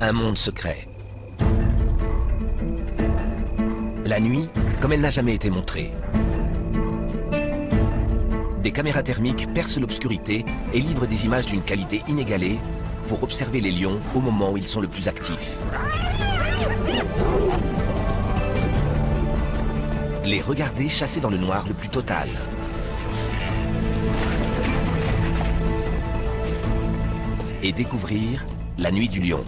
Un monde secret. La nuit, comme elle n'a jamais été montrée. Des caméras thermiques percent l'obscurité et livrent des images d'une qualité inégalée pour observer les lions au moment où ils sont le plus actifs. Les regarder chasser dans le noir le plus total. Et découvrir la nuit du lion.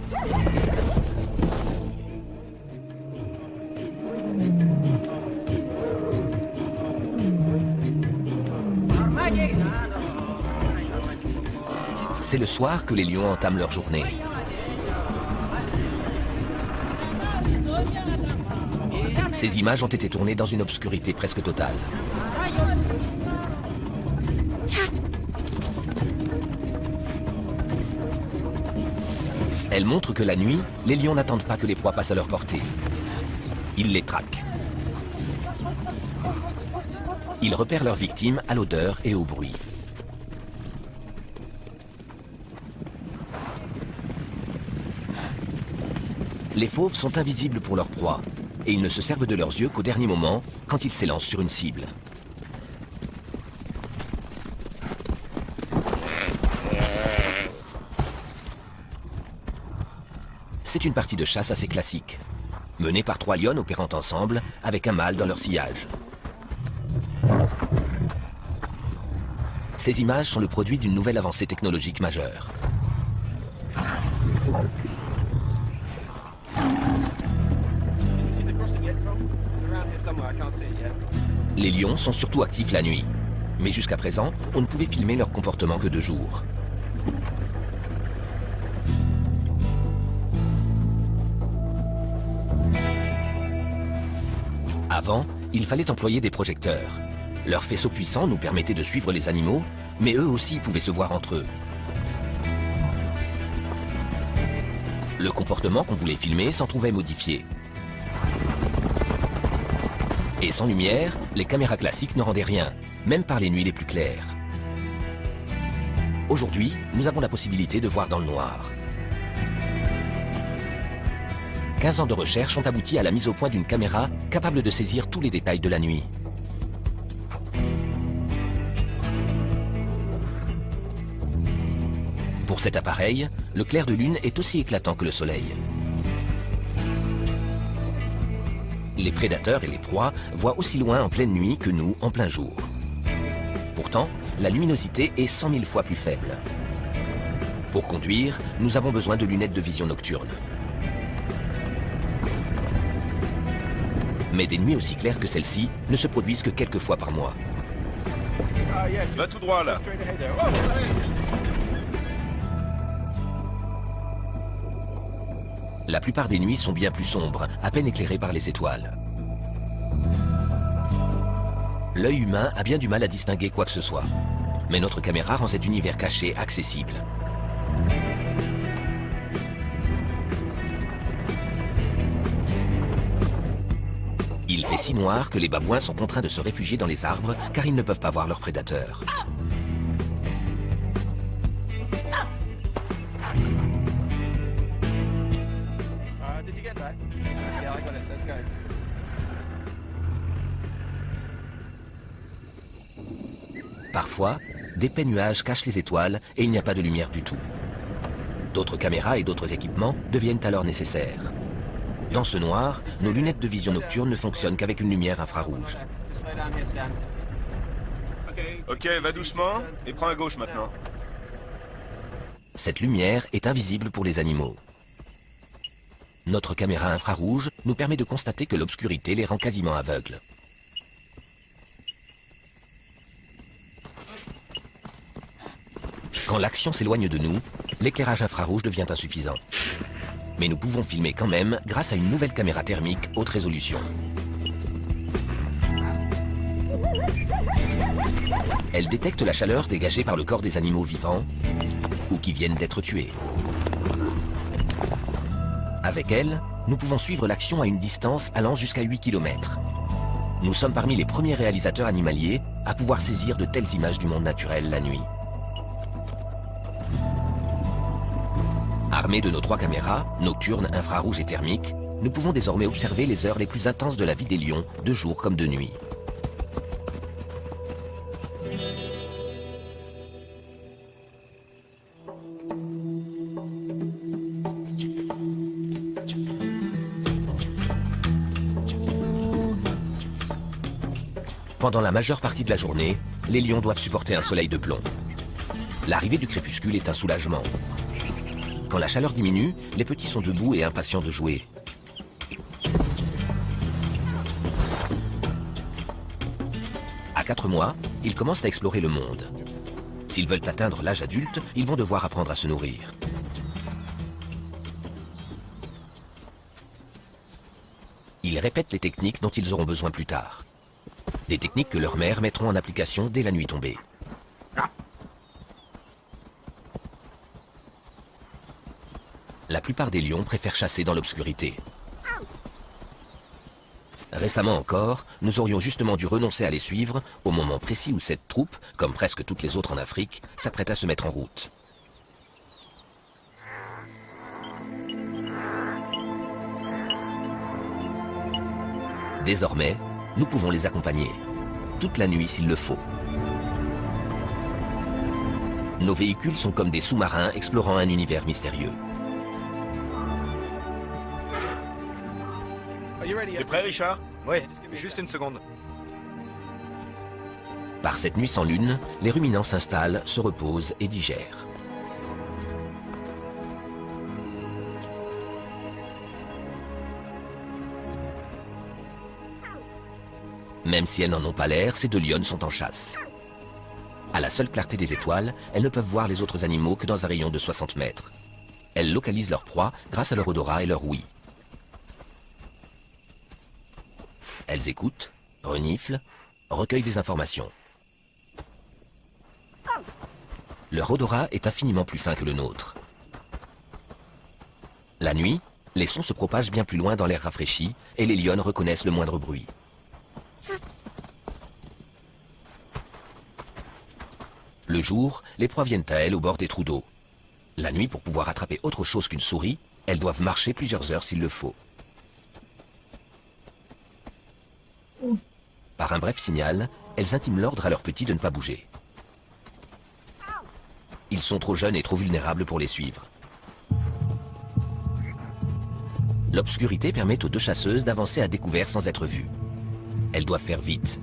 C'est le soir que les lions entament leur journée. Ces images ont été tournées dans une obscurité presque totale. Elles montrent que la nuit, les lions n'attendent pas que les proies passent à leur portée. Ils les traquent. Ils repèrent leurs victimes à l'odeur et au bruit. Les fauves sont invisibles pour leur proie, et ils ne se servent de leurs yeux qu'au dernier moment, quand ils s'élancent sur une cible. C'est une partie de chasse assez classique, menée par 3 lionnes opérant ensemble, avec un mâle dans leur sillage. Ces images sont le produit d'une nouvelle avancée technologique majeure. Les lions sont surtout actifs la nuit, mais jusqu'à présent, on ne pouvait filmer leur comportement que de jour. Avant, il fallait employer des projecteurs. Leurs faisceaux puissants nous permettaient de suivre les animaux, mais eux aussi pouvaient se voir entre eux. Le comportement qu'on voulait filmer s'en trouvait modifié. Et sans lumière, les caméras classiques ne rendaient rien, même par les nuits les plus claires. Aujourd'hui, nous avons la possibilité de voir dans le noir. 15 ans de recherche ont abouti à la mise au point d'une caméra capable de saisir tous les détails de la nuit. Pour cet appareil, le clair de lune est aussi éclatant que le soleil. Les prédateurs et les proies voient aussi loin en pleine nuit que nous en plein jour. Pourtant, la luminosité est 100 000 fois plus faible. Pour conduire, nous avons besoin de lunettes de vision nocturne. Mais des nuits aussi claires que celle-ci ne se produisent que quelques fois par mois. Va tout droit là. La plupart des nuits sont bien plus sombres, à peine éclairées par les étoiles. L'œil humain a bien du mal à distinguer quoi que ce soit. Mais notre caméra rend cet univers caché accessible. Il fait si noir que les babouins sont contraints de se réfugier dans les arbres car ils ne peuvent pas voir leurs prédateurs. Parfois, d'épais nuages cachent les étoiles et il n'y a pas de lumière du tout. D'autres caméras et d'autres équipements deviennent alors nécessaires. Dans ce noir, nos lunettes de vision nocturne ne fonctionnent qu'avec une lumière infrarouge. Ok, va doucement et prends à gauche maintenant. Cette lumière est invisible pour les animaux. Notre caméra infrarouge nous permet de constater que l'obscurité les rend quasiment aveugles. Quand l'action s'éloigne de nous, l'éclairage infrarouge devient insuffisant. Mais nous pouvons filmer quand même grâce à une nouvelle caméra thermique haute résolution. Elle détecte la chaleur dégagée par le corps des animaux vivants ou qui viennent d'être tués. Avec elle, nous pouvons suivre l'action à une distance allant jusqu'à 8 km. Nous sommes parmi les premiers réalisateurs animaliers à pouvoir saisir de telles images du monde naturel la nuit. À Armés de nos 3 caméras, nocturnes, infrarouges et thermiques, nous pouvons désormais observer les heures les plus intenses de la vie des lions, de jour comme de nuit. Pendant la majeure partie de la journée, les lions doivent supporter un soleil de plomb. L'arrivée du crépuscule est un soulagement. Quand la chaleur diminue, les petits sont debout et impatients de jouer. À 4 mois, ils commencent à explorer le monde. S'ils veulent atteindre l'âge adulte, ils vont devoir apprendre à se nourrir. Ils répètent les techniques dont ils auront besoin plus tard. Des techniques que leurs mères mettront en application dès la nuit tombée. La plupart des lions préfèrent chasser dans l'obscurité. Récemment encore, nous aurions justement dû renoncer à les suivre au moment précis où cette troupe, comme presque toutes les autres en Afrique, s'apprête à se mettre en route. Désormais, nous pouvons les accompagner, toute la nuit s'il le faut. Nos véhicules sont comme des sous-marins explorant un univers mystérieux. T'es prêt, Richard? Oui, juste une seconde. Par cette nuit sans lune, les ruminants s'installent, se reposent et digèrent. Même si elles n'en ont pas l'air, ces 2 lionnes sont en chasse. À la seule clarté des étoiles, elles ne peuvent voir les autres animaux que dans un rayon de 60 mètres. Elles localisent leur proie grâce à leur odorat et leur ouïe. Elles écoutent, reniflent, recueillent des informations. Leur odorat est infiniment plus fin que le nôtre. La nuit, les sons se propagent bien plus loin dans l'air rafraîchi et les lionnes reconnaissent le moindre bruit. Le jour, les proies viennent à elles au bord des trous d'eau. La nuit, pour pouvoir attraper autre chose qu'une souris, elles doivent marcher plusieurs heures s'il le faut. Par un bref signal, elles intiment l'ordre à leurs petits de ne pas bouger. Ils sont trop jeunes et trop vulnérables pour les suivre. L'obscurité permet aux 2 chasseuses d'avancer à découvert sans être vues. Elles doivent faire vite.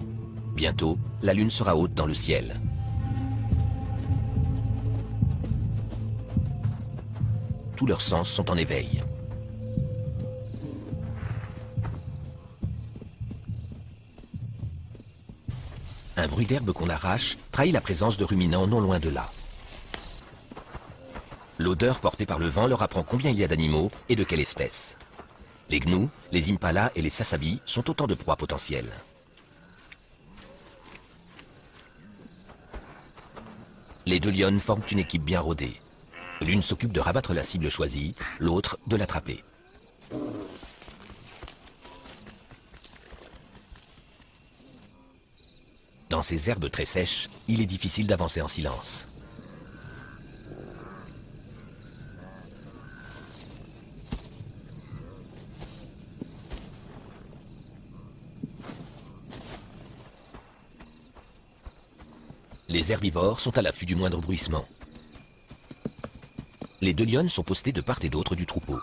Bientôt, la lune sera haute dans le ciel. Tous leurs sens sont en éveil. Un bruit d'herbe qu'on arrache trahit la présence de ruminants non loin de là. L'odeur portée par le vent leur apprend combien il y a d'animaux et de quelle espèce. Les gnous, les impalas et les sasabis sont autant de proies potentielles. Les 2 lionnes forment une équipe bien rodée. L'une s'occupe de rabattre la cible choisie, l'autre de l'attraper. Dans ces herbes très sèches, il est difficile d'avancer en silence. Les herbivores sont à l'affût du moindre bruissement. Les 2 lionnes sont postées de part et d'autre du troupeau.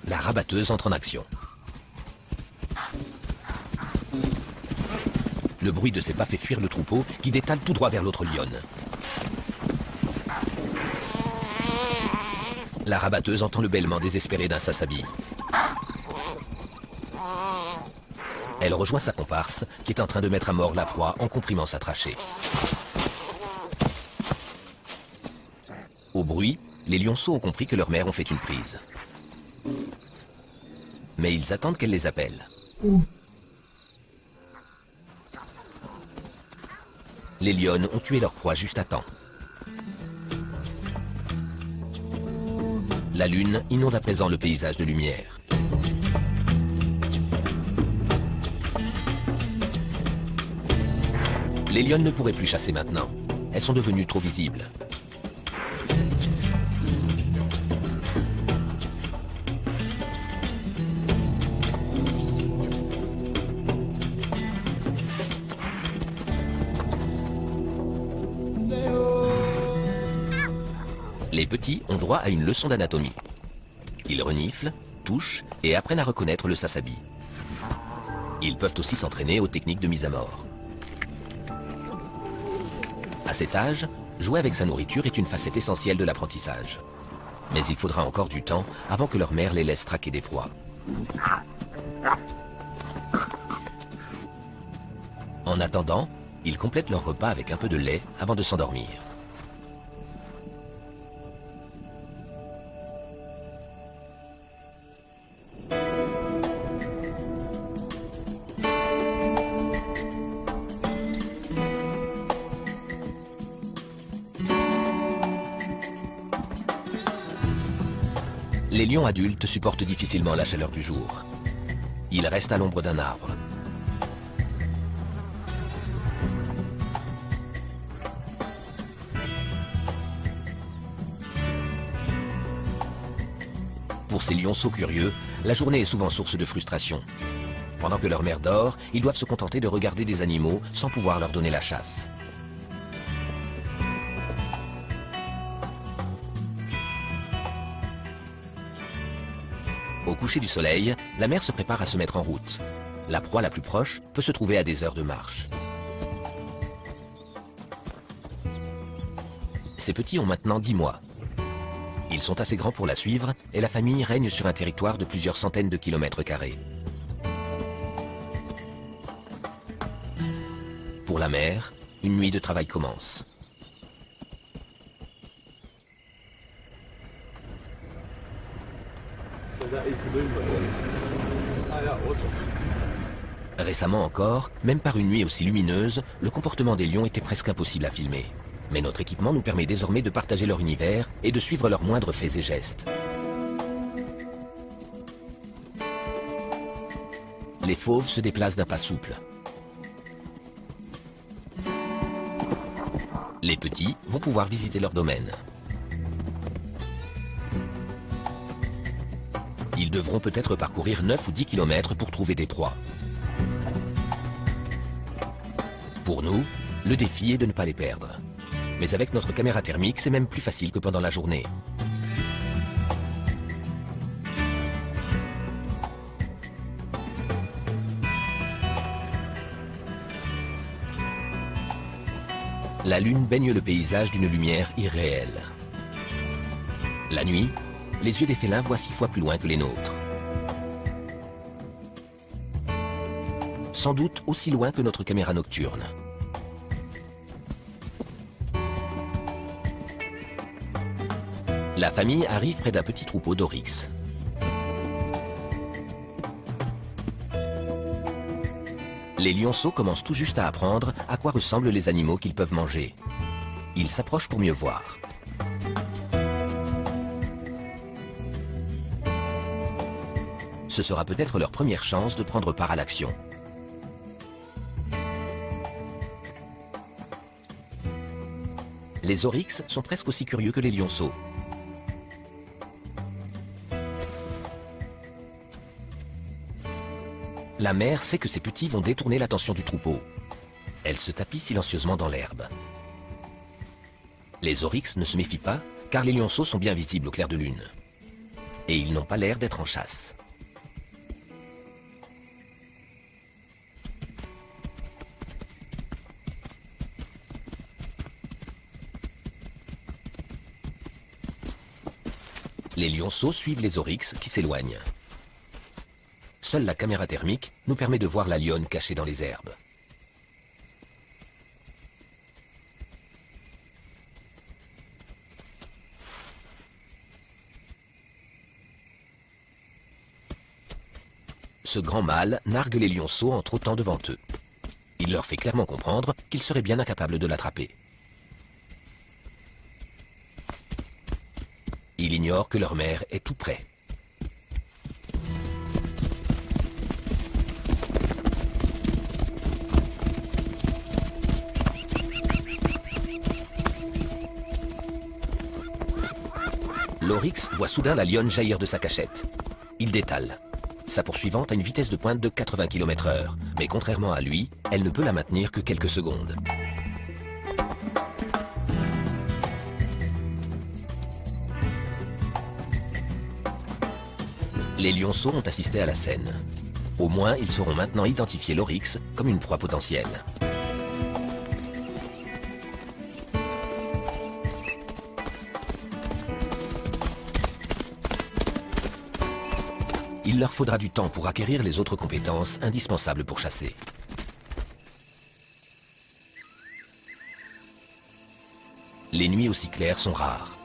La rabatteuse entre en action. Le bruit de ses pas fait fuir le troupeau qui détale tout droit vers l'autre lionne. La rabatteuse entend le bêlement désespéré d'un sasabi. Elle rejoint sa comparse, qui est en train de mettre à mort la proie en comprimant sa trachée. Au bruit, les lionceaux ont compris que leurs mères ont fait une prise. Mais ils attendent qu'elle les appelle. Les lionnes ont tué leur proie juste à temps. La lune inonde à présent le paysage de lumière. Les lionnes ne pourraient plus chasser maintenant. Elles sont devenues trop visibles. Les petits ont droit à une leçon d'anatomie. Ils reniflent, touchent et apprennent à reconnaître le sasabi. Ils peuvent aussi s'entraîner aux techniques de mise à mort. À cet âge, jouer avec sa nourriture est une facette essentielle de l'apprentissage. Mais il faudra encore du temps avant que leur mère les laisse traquer des proies. En attendant, ils complètent leur repas avec un peu de lait avant de s'endormir. Les lions adultes supportent difficilement la chaleur du jour. Ils restent à l'ombre d'un arbre. Pour ces lionceaux curieux, la journée est souvent source de frustration. Pendant que leur mère dort, ils doivent se contenter de regarder des animaux sans pouvoir leur donner la chasse. Au coucher du soleil, la mère se prépare à se mettre en route. La proie la plus proche peut se trouver à des heures de marche. Ces petits ont maintenant 10 mois. Ils sont assez grands pour la suivre et la famille règne sur un territoire de plusieurs centaines de kilomètres carrés. Pour la mère, une nuit de travail commence. Récemment encore, même par une nuit aussi lumineuse, le comportement des lions était presque impossible à filmer. Mais notre équipement nous permet désormais de partager leur univers et de suivre leurs moindres faits et gestes. Les fauves se déplacent d'un pas souple. Les petits vont pouvoir visiter leur domaine. Ils devront peut-être parcourir 9 ou 10 km pour trouver des proies. Pour nous, le défi est de ne pas les perdre. Mais avec notre caméra thermique, c'est même plus facile que pendant la journée. La lune baigne le paysage d'une lumière irréelle. La nuit, les yeux des félins voient 6 fois plus loin que les nôtres. Sans doute aussi loin que notre caméra nocturne. La famille arrive près d'un petit troupeau d'oryx. Les lionceaux commencent tout juste à apprendre à quoi ressemblent les animaux qu'ils peuvent manger. Ils s'approchent pour mieux voir. Ce sera peut-être leur première chance de prendre part à l'action. Les oryx sont presque aussi curieux que les lionceaux. La mère sait que ses petits vont détourner l'attention du troupeau. Elle se tapit silencieusement dans l'herbe. Les oryx ne se méfient pas, car les lionceaux sont bien visibles au clair de lune. Et ils n'ont pas l'air d'être en chasse. Les lionceaux suivent les oryx qui s'éloignent. Seule la caméra thermique nous permet de voir la lionne cachée dans les herbes. Ce grand mâle nargue les lionceaux en trottant devant eux. Il leur fait clairement comprendre qu'ils seraient bien incapables de l'attraper. Il ignore que leur mère est tout près. L'oryx voit soudain la lionne jaillir de sa cachette. Il détale. Sa poursuivante a une vitesse de pointe de 80 km/h, mais contrairement à lui, elle ne peut la maintenir que quelques secondes. Les lionceaux ont assisté à la scène. Au moins, ils sauront maintenant identifier l'oryx comme une proie potentielle. Il leur faudra du temps pour acquérir les autres compétences indispensables pour chasser. Les nuits aussi claires sont rares.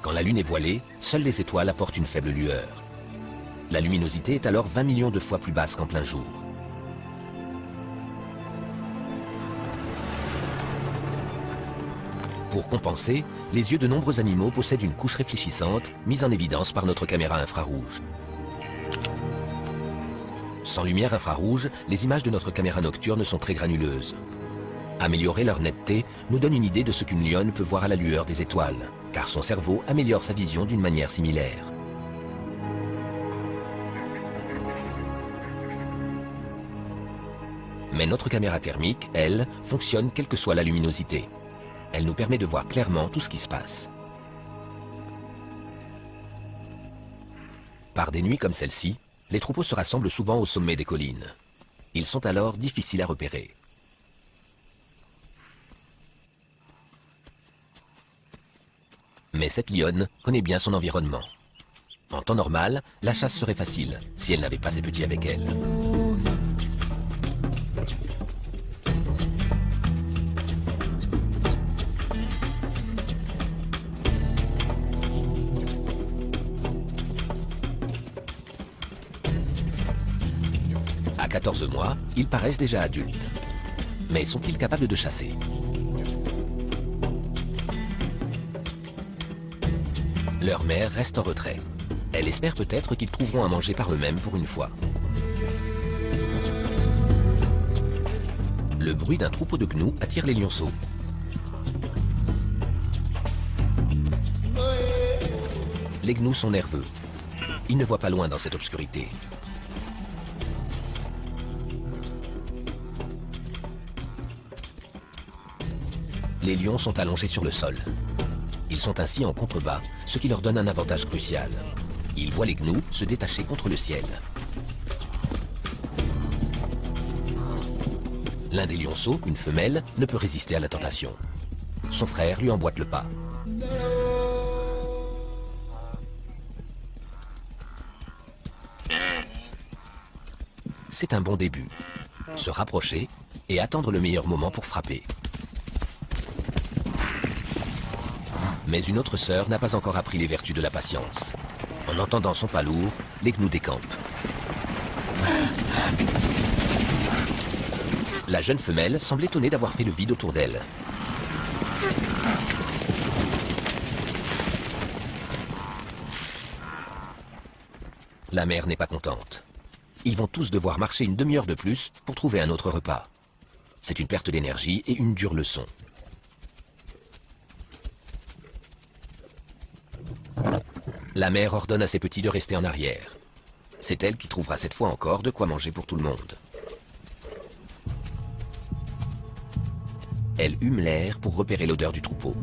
Quand la lune est voilée, seules les étoiles apportent une faible lueur. La luminosité est alors 20 millions de fois plus basse qu'en plein jour. Pour compenser, les yeux de nombreux animaux possèdent une couche réfléchissante mise en évidence par notre caméra infrarouge. Sans lumière infrarouge, les images de notre caméra nocturne sont très granuleuses. Améliorer leur netteté nous donne une idée de ce qu'une lionne peut voir à la lueur des étoiles, car son cerveau améliore sa vision d'une manière similaire. Mais notre caméra thermique, elle, fonctionne quelle que soit la luminosité. Elle nous permet de voir clairement tout ce qui se passe. Par des nuits comme celle-ci, les troupeaux se rassemblent souvent au sommet des collines. Ils sont alors difficiles à repérer. Mais cette lionne connaît bien son environnement. En temps normal, la chasse serait facile, si elle n'avait pas ses petits avec elle. À 14 mois, ils paraissent déjà adultes. Mais sont-ils capables de chasser? Leur mère reste en retrait. Elle espère peut-être qu'ils trouveront à manger par eux-mêmes pour une fois. Le bruit d'un troupeau de gnous attire les lionceaux. Les gnous sont nerveux. Ils ne voient pas loin dans cette obscurité. Les lions sont allongés sur le sol. Ils sont ainsi en contrebas, ce qui leur donne un avantage crucial. Ils voient les gnous se détacher contre le ciel. L'un des lionceaux, une femelle, ne peut résister à la tentation. Son frère lui emboîte le pas. C'est un bon début. Se rapprocher et attendre le meilleur moment pour frapper. Mais une autre sœur n'a pas encore appris les vertus de la patience. En entendant son pas lourd, les gnous décampent. La jeune femelle semble étonnée d'avoir fait le vide autour d'elle. La mère n'est pas contente. Ils vont tous devoir marcher une demi-heure de plus pour trouver un autre repas. C'est une perte d'énergie et une dure leçon. La mère ordonne à ses petits de rester en arrière. C'est elle qui trouvera cette fois encore de quoi manger pour tout le monde. Elle hume l'air pour repérer l'odeur du troupeau.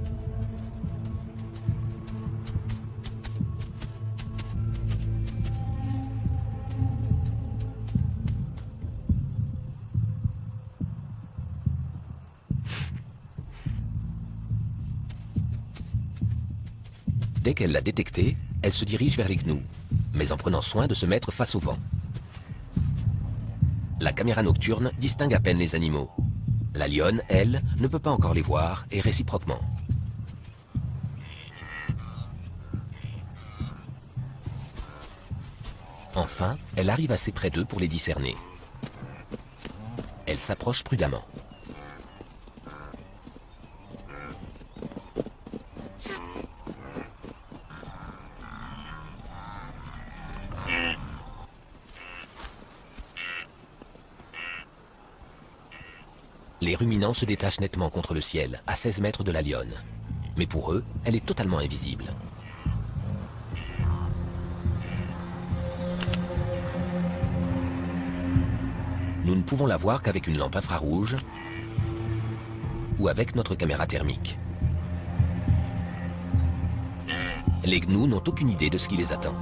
Dès qu'elle l'a détecté, elle se dirige vers les gnous, mais en prenant soin de se mettre face au vent. La caméra nocturne distingue à peine les animaux. La lionne, elle, ne peut pas encore les voir, et réciproquement. Enfin, elle arrive assez près d'eux pour les discerner. Elle s'approche prudemment. Les ruminants se détachent nettement contre le ciel, à 16 mètres de la lionne. Mais pour eux, elle est totalement invisible. nous ne pouvons la voir qu'avec une lampe infrarouge ou avec notre caméra thermique. Les gnous n'ont aucune idée de ce qui les attend.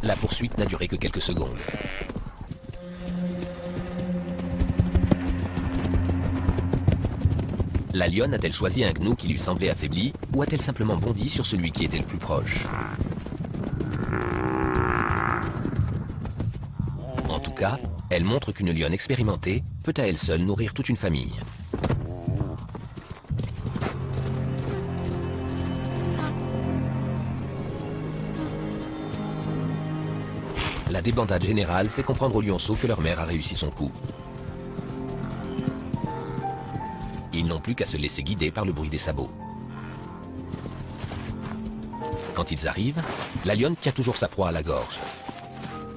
La poursuite n'a duré que quelques secondes. La lionne a-t-elle choisi un gnou qui lui semblait affaibli ou a-t-elle simplement bondi sur celui qui était le plus proche? En tout cas, elle montre qu'une lionne expérimentée peut à elle seule nourrir toute une famille. La débandade générale fait comprendre aux lionceaux que leur mère a réussi son coup. Ils n'ont plus qu'à se laisser guider par le bruit des sabots. Quand ils arrivent, la lionne tient toujours sa proie à la gorge.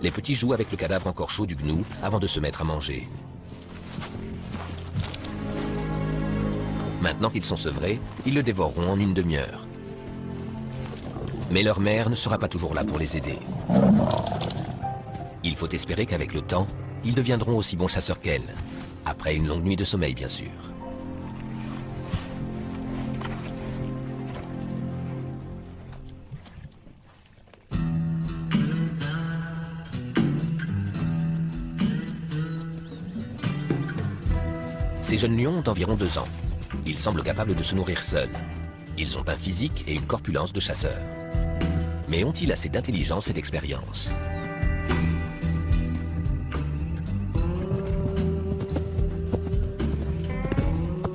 Les petits jouent avec le cadavre encore chaud du gnou avant de se mettre à manger. Maintenant qu'ils sont sevrés, ils le dévoreront en une demi-heure. Mais leur mère ne sera pas toujours là pour les aider. Il faut espérer qu'avec le temps, ils deviendront aussi bons chasseurs qu'elle. Après une longue nuit de sommeil, bien sûr. Ces jeunes lions ont environ 2 ans. Ils semblent capables de se nourrir seuls. Ils ont un physique et une corpulence de chasseurs. Mais ont-ils assez d'intelligence et d'expérience ?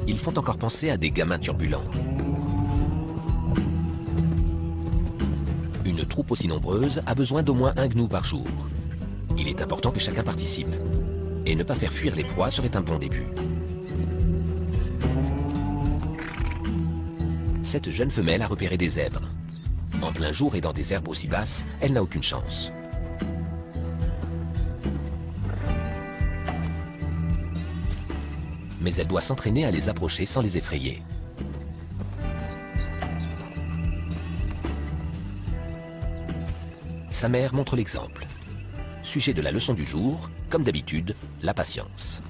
Ils font encore penser à des gamins turbulents. Une troupe aussi nombreuse a besoin d'au moins un gnou par jour. Il est important que chacun participe. Et ne pas faire fuir les proies serait un bon début. Cette jeune femelle a repéré des zèbres. En plein jour et dans des herbes aussi basses, elle n'a aucune chance. Mais elle doit s'entraîner à les approcher sans les effrayer. Sa mère montre l'exemple. Sujet de la leçon du jour, comme d'habitude, la patience.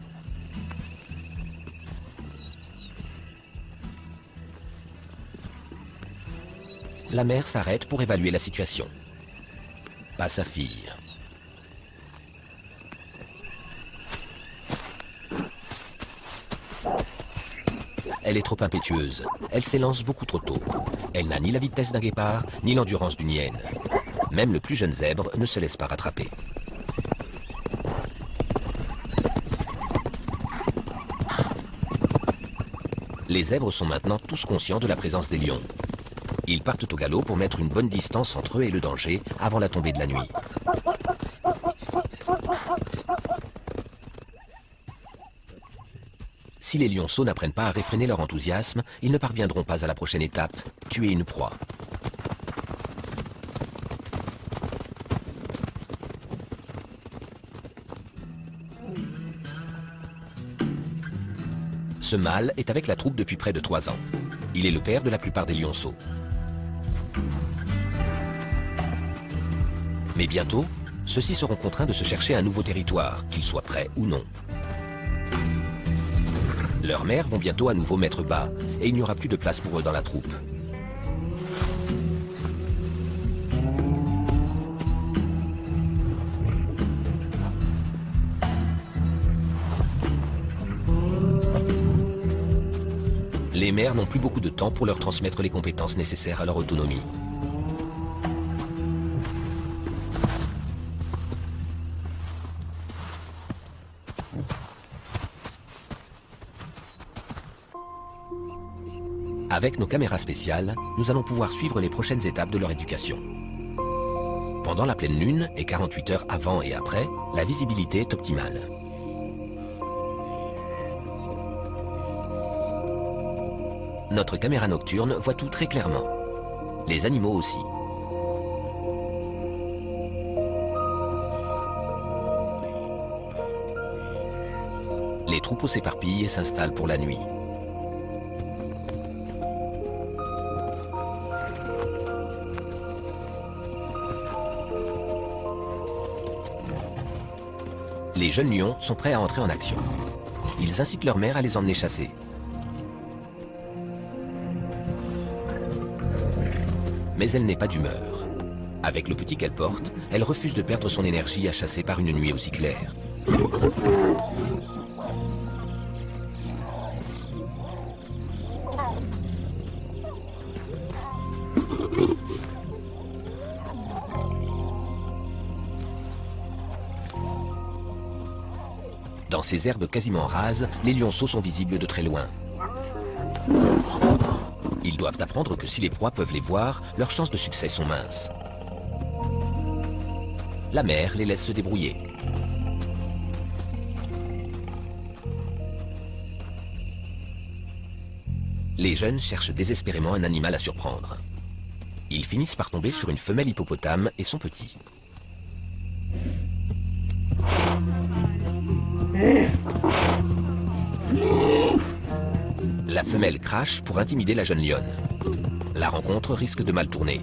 La mère s'arrête pour évaluer la situation. Pas sa fille. Elle est trop impétueuse. Elle s'élance beaucoup trop tôt. Elle n'a ni la vitesse d'un guépard, ni l'endurance d'une hyène. Même le plus jeune zèbre ne se laisse pas rattraper. Les zèbres sont maintenant tous conscients de la présence des lions. Ils partent au galop pour mettre une bonne distance entre eux et le danger avant la tombée de la nuit. Si les lionceaux n'apprennent pas à réfréner leur enthousiasme, ils ne parviendront pas à la prochaine étape, tuer une proie. Ce mâle est avec la troupe depuis près de 3 ans. Il est le père de la plupart des lionceaux. Mais bientôt, ceux-ci seront contraints de se chercher un nouveau territoire, qu'ils soient prêts ou non. Leurs mères vont bientôt à nouveau mettre bas, et il n'y aura plus de place pour eux dans la troupe. Les mères n'ont plus beaucoup de temps pour leur transmettre les compétences nécessaires à leur autonomie. Avec nos caméras spéciales, nous allons pouvoir suivre les prochaines étapes de leur éducation. Pendant la pleine lune et 48 heures avant et après, la visibilité est optimale. Notre caméra nocturne voit tout très clairement. Les animaux aussi. Les troupeaux s'éparpillent et s'installent pour la nuit. Les jeunes lions sont prêts à entrer en action. Ils incitent leur mère à les emmener chasser. Mais elle n'est pas d'humeur. Avec le petit qu'elle porte, elle refuse de perdre son énergie à chasser par une nuit aussi claire. Dans ces herbes quasiment rases, les lionceaux sont visibles de très loin. Ils doivent apprendre que si les proies peuvent les voir, leurs chances de succès sont minces. La mère les laisse se débrouiller. Les jeunes cherchent désespérément un animal à surprendre. Ils finissent par tomber sur une femelle hippopotame et son petit. La femelle crache pour intimider la jeune lionne. La rencontre risque de mal tourner.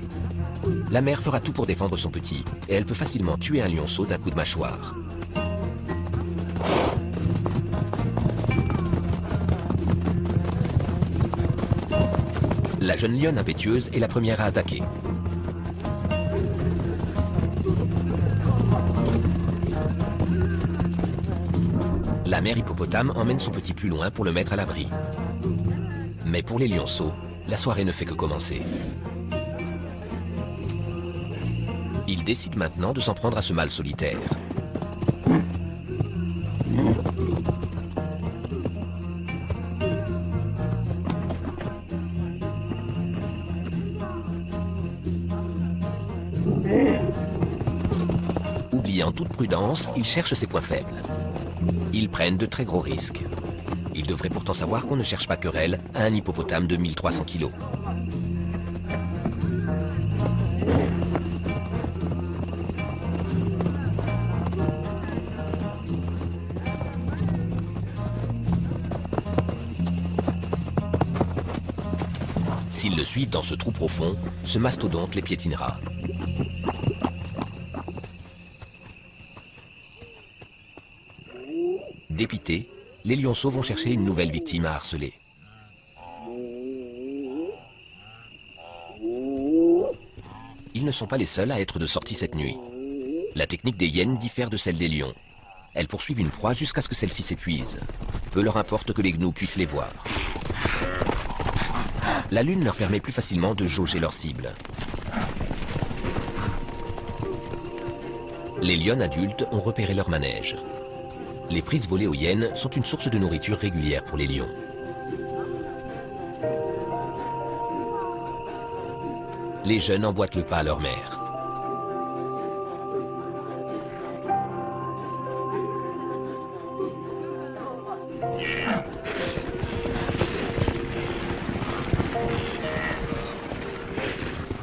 La mère fera tout pour défendre son petit, et elle peut facilement tuer un lionceau d'un coup de mâchoire. La jeune lionne impétueuse est la première à attaquer. La mère hippopotame emmène son petit plus loin pour le mettre à l'abri. Mais pour les lionceaux, la soirée ne fait que commencer. Ils décident maintenant de s'en prendre à ce mâle solitaire. Oubliant toute prudence, ils cherchent ses points faibles. Ils prennent de très gros risques. Ils devraient pourtant savoir qu'on ne cherche pas querelle à un hippopotame de 1300 kilos. S'ils le suivent dans ce trou profond, ce mastodonte les piétinera. Dépités, les lionceaux vont chercher une nouvelle victime à harceler. Ils ne sont pas les seuls à être de sortie cette nuit. La technique des hyènes diffère de celle des lions. Elles poursuivent une proie jusqu'à ce que celle-ci s'épuise. Peu leur importe que les gnous puissent les voir. La lune leur permet plus facilement de jauger leur cible. Les lionnes adultes ont repéré leur manège. Les prises volées aux hyènes sont une source de nourriture régulière pour les lions. Les jeunes emboîtent le pas à leur mère.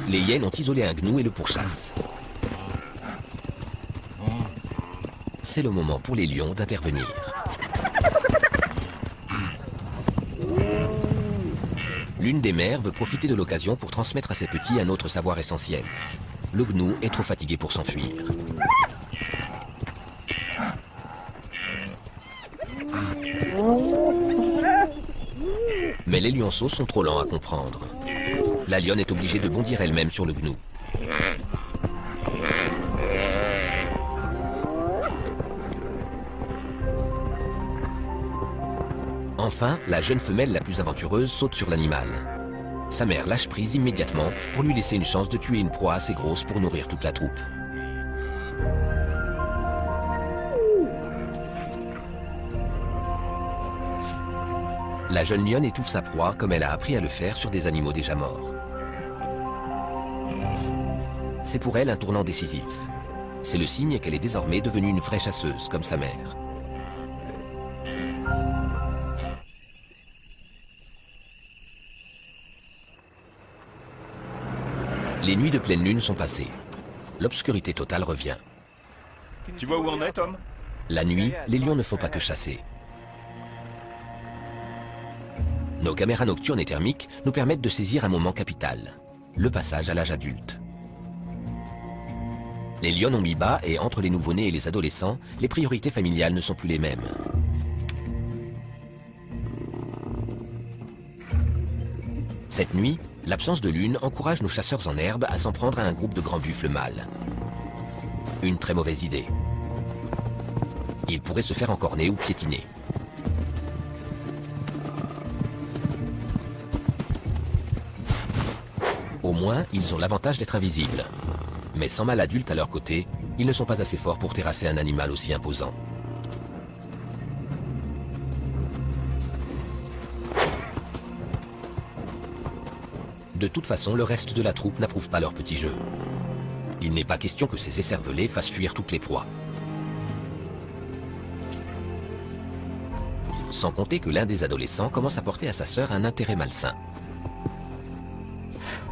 Les hyènes ont isolé un gnou et le pourchassent. C'est le moment pour les lions d'intervenir. L'une des mères veut profiter de l'occasion pour transmettre à ses petits un autre savoir essentiel. Le gnou est trop fatigué pour s'enfuir. Mais les lionceaux sont trop lents à comprendre. La lionne est obligée de bondir elle-même sur le gnou. Enfin, la jeune femelle la plus aventureuse saute sur l'animal. Sa mère lâche prise immédiatement pour lui laisser une chance de tuer une proie assez grosse pour nourrir toute la troupe. La jeune lionne étouffe sa proie comme elle a appris à le faire sur des animaux déjà morts. C'est pour elle un tournant décisif. C'est le signe qu'elle est désormais devenue une vraie chasseuse comme sa mère. Les nuits de pleine lune sont passées. L'obscurité totale revient. Tu vois où on est, Tom? La nuit, les lions ne font pas que chasser. Nos caméras nocturnes et thermiques nous permettent de saisir un moment capital, le passage à l'âge adulte. Les lions ont mis bas et entre les nouveau-nés et les adolescents, les priorités familiales ne sont plus les mêmes. Cette nuit, l'absence de lune encourage nos chasseurs en herbe à s'en prendre à un groupe de grands buffles mâles. Une très mauvaise idée. Ils pourraient se faire encorner ou piétiner. Au moins, ils ont l'avantage d'être invisibles. Mais sans mâle adulte à leur côté, ils ne sont pas assez forts pour terrasser un animal aussi imposant. De toute façon, le reste de la troupe n'approuve pas leur petit jeu. Il n'est pas question que ces écervelés fassent fuir toutes les proies. Sans compter que l'un des adolescents commence à porter à sa sœur un intérêt malsain.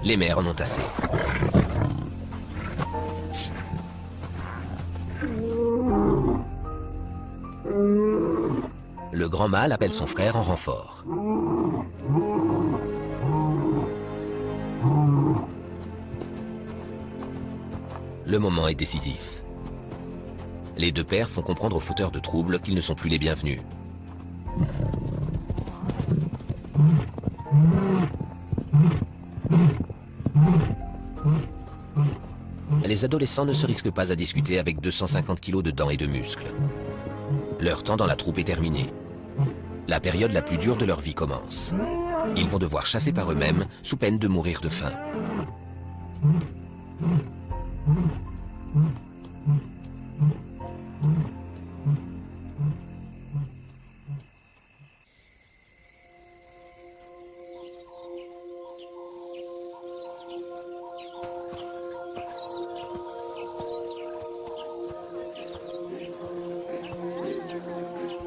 Les mères en ont assez. Le grand mâle appelle son frère en renfort. Le moment est décisif. Les deux pères font comprendre aux fauteurs de troubles qu'ils ne sont plus les bienvenus. Les adolescents ne se risquent pas à discuter avec 250 kilos de dents et de muscles. Leur temps dans la troupe est terminé. La période la plus dure de leur vie commence. Ils vont devoir chasser par eux-mêmes sous peine de mourir de faim.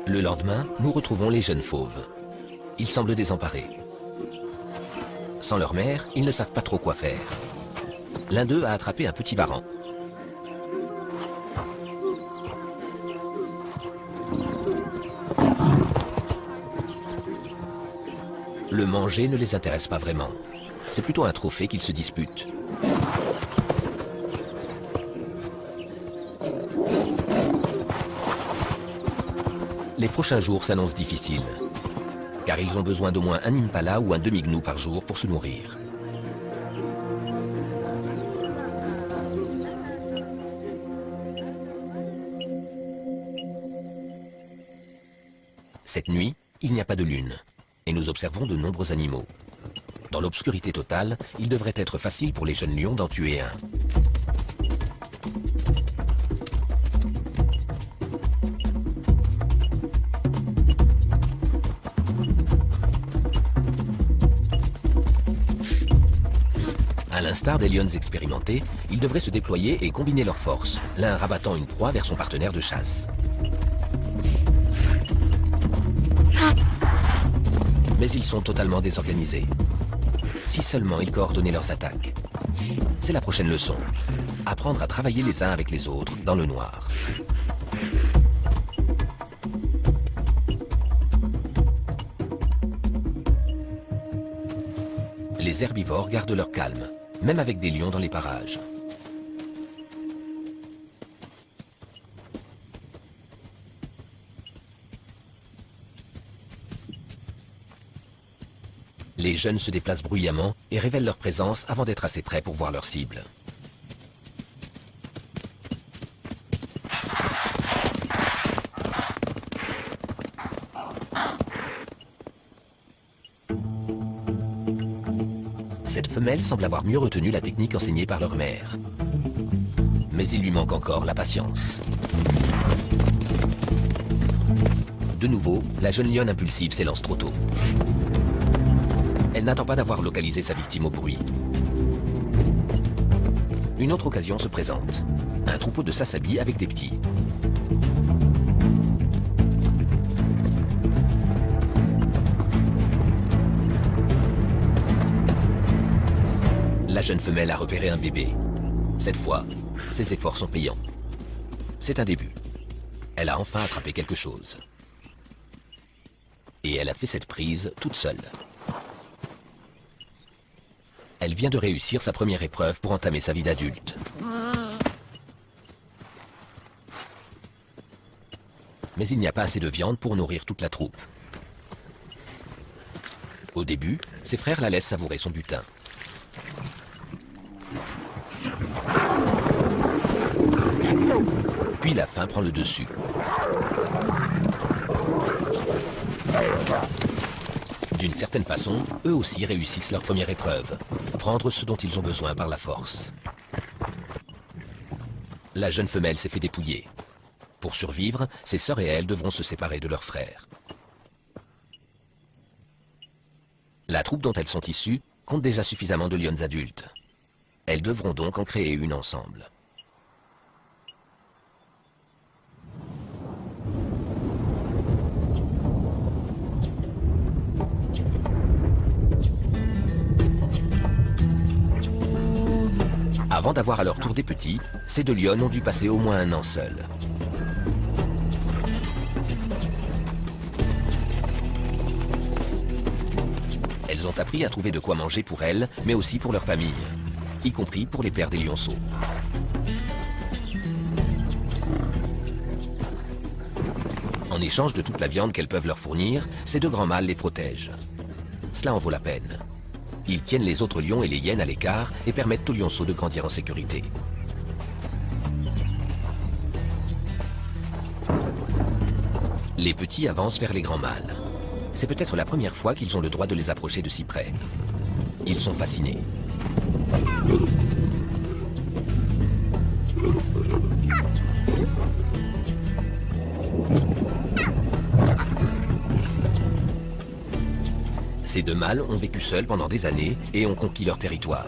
Le lendemain, nous retrouvons les jeunes fauves. Ils semblent désemparés. Sans leur mère, ils ne savent pas trop quoi faire. L'un d'eux a attrapé un petit varan. Le manger ne les intéresse pas vraiment. C'est plutôt un trophée qu'ils se disputent. Les prochains jours s'annoncent difficiles, car ils ont besoin d'au moins un impala ou un demi-gnou par jour pour se nourrir. Cette nuit, il n'y a pas de lune, et nous observons de nombreux animaux. Dans l'obscurité totale, il devrait être facile pour les jeunes lions d'en tuer un. À l'instar des lions expérimentés, ils devraient se déployer et combiner leurs forces, l'un rabattant une proie vers son partenaire de chasse. Mais ils sont totalement désorganisés. Si seulement ils coordonnaient leurs attaques. C'est la prochaine leçon. Apprendre à travailler les uns avec les autres dans le noir. Les herbivores gardent leur calme, même avec des lions dans les parages. Les jeunes se déplacent bruyamment et révèlent leur présence avant d'être assez prêts pour voir leur cible. Cette femelle semble avoir mieux retenu la technique enseignée par leur mère. Mais il lui manque encore la patience. De nouveau, la jeune lionne impulsive s'élance trop tôt. Elle n'attend pas d'avoir localisé sa victime au bruit. Une autre occasion se présente. Un troupeau de sassabis avec des petits. La jeune femelle a repéré un bébé. Cette fois, ses efforts sont payants. C'est un début. Elle a enfin attrapé quelque chose. Et elle a fait cette prise toute seule. Elle vient de réussir sa première épreuve pour entamer sa vie d'adulte. Mais il n'y a pas assez de viande pour nourrir toute la troupe. Au début, ses frères la laissent savourer son butin. Puis la faim prend le dessus. D'une certaine façon, eux aussi réussissent leur première épreuve, prendre ce dont ils ont besoin par la force. La jeune femelle s'est fait dépouiller. Pour survivre, ses sœurs et elle devront se séparer de leurs frères. La troupe dont elles sont issues compte déjà suffisamment de lionnes adultes. Elles devront donc en créer une ensemble. Avant d'avoir à leur tour des petits, ces deux lionnes ont dû passer au moins un an seules. Elles ont appris à trouver de quoi manger pour elles, mais aussi pour leur famille, y compris pour les pères des lionceaux. En échange de toute la viande qu'elles peuvent leur fournir, ces deux grands mâles les protègent. Cela en vaut la peine. Ils tiennent les autres lions et les hyènes à l'écart et permettent aux lionceaux de grandir en sécurité. Les petits avancent vers les grands mâles. C'est peut-être la première fois qu'ils ont le droit de les approcher de si près. Ils sont fascinés. Ces deux mâles ont vécu seuls pendant des années et ont conquis leur territoire.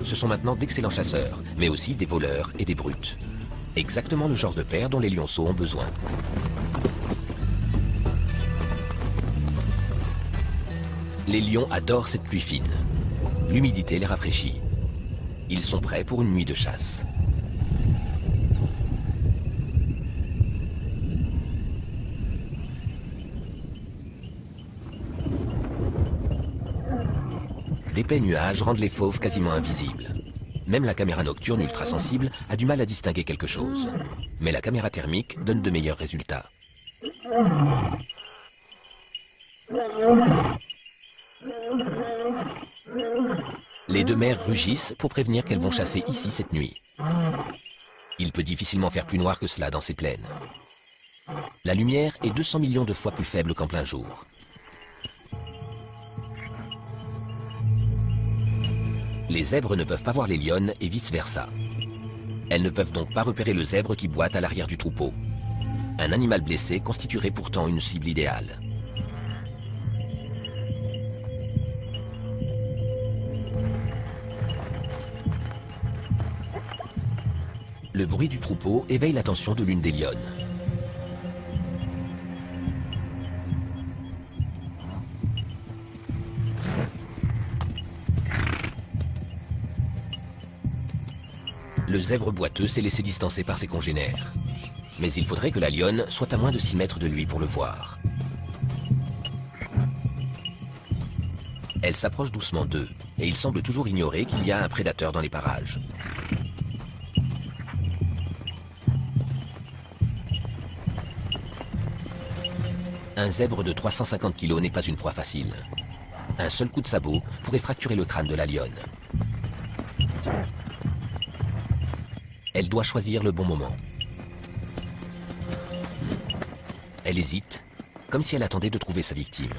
Ce sont maintenant d'excellents chasseurs, mais aussi des voleurs et des brutes. Exactement le genre de père dont les lionceaux ont besoin. Les lions adorent cette pluie fine. L'humidité les rafraîchit. Ils sont prêts pour une nuit de chasse. D'épais nuages rendent les fauves quasiment invisibles. Même la caméra nocturne ultra-sensible a du mal à distinguer quelque chose. Mais la caméra thermique donne de meilleurs résultats. Les deux mères rugissent pour prévenir qu'elles vont chasser ici cette nuit. Il peut difficilement faire plus noir que cela dans ces plaines. La lumière est 200 millions de fois plus faible qu'en plein jour. Les zèbres ne peuvent pas voir les lionnes et vice-versa. Elles ne peuvent donc pas repérer le zèbre qui boite à l'arrière du troupeau. Un animal blessé constituerait pourtant une cible idéale. Le bruit du troupeau éveille l'attention de l'une des lionnes. Le zèbre boiteux s'est laissé distancer par ses congénères. Mais il faudrait que la lionne soit à moins de 6 mètres de lui pour le voir. Elle s'approche doucement d'eux, et il semble toujours ignorer qu'il y a un prédateur dans les parages. Un zèbre de 350 kg n'est pas une proie facile. Un seul coup de sabot pourrait fracturer le crâne de la lionne. Elle doit choisir le bon moment. Elle hésite, comme si elle attendait de trouver sa victime.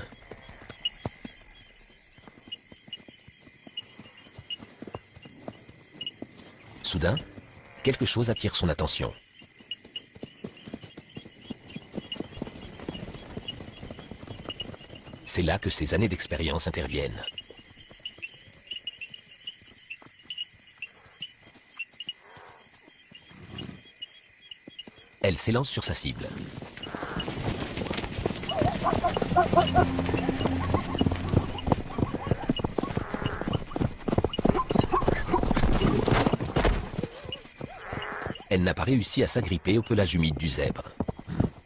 Soudain, quelque chose attire son attention. C'est là que ses années d'expérience interviennent. Elle s'élance sur sa cible. elle n'a pas réussi à s'agripper au pelage humide du zèbre.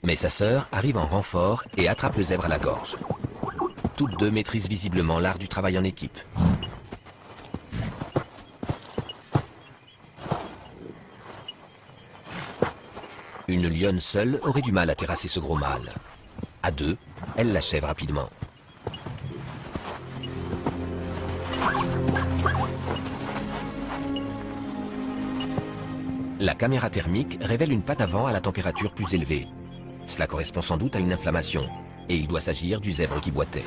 Mais sa sœur arrive en renfort et attrape le zèbre à la gorge. Toutes deux maîtrisent visiblement l'art du travail en équipe. Une lionne seule aurait du mal à terrasser ce gros mâle. À deux, elle l'achève rapidement. La caméra thermique révèle une patte avant à la température plus élevée. Cela correspond sans doute à une inflammation, et il doit s'agir du zèbre qui boitait.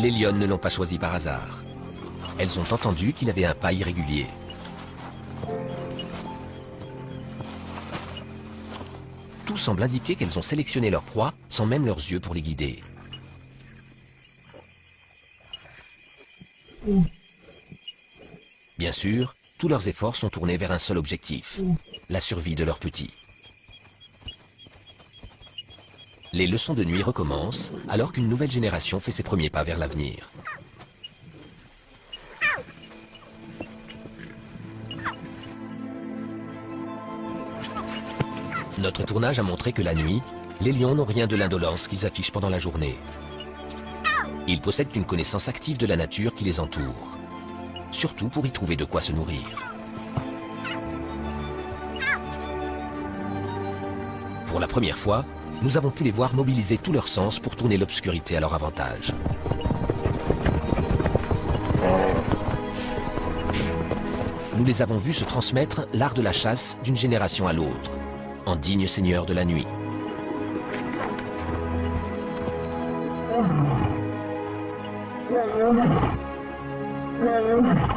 Les lionnes ne l'ont pas choisi par hasard. Elles ont entendu qu'il avait un pas irrégulier. Tout semble indiquer qu'elles ont sélectionné leur proie sans même leurs yeux pour les guider. Bien sûr, tous leurs efforts sont tournés vers un seul objectif, la survie de leurs petits. Les leçons de nuit recommencent alors qu'une nouvelle génération fait ses premiers pas vers l'avenir. Notre tournage a montré que la nuit, les lions n'ont rien de l'indolence qu'ils affichent pendant la journée. Ils possèdent une connaissance active de la nature qui les entoure, surtout pour y trouver de quoi se nourrir. Pour la première fois, nous avons pu les voir mobiliser tous leurs sens pour tourner l'obscurité à leur avantage. Nous les avons vus se transmettre l'art de la chasse d'une génération à l'autre, en dignes seigneurs de la nuit. Yeah.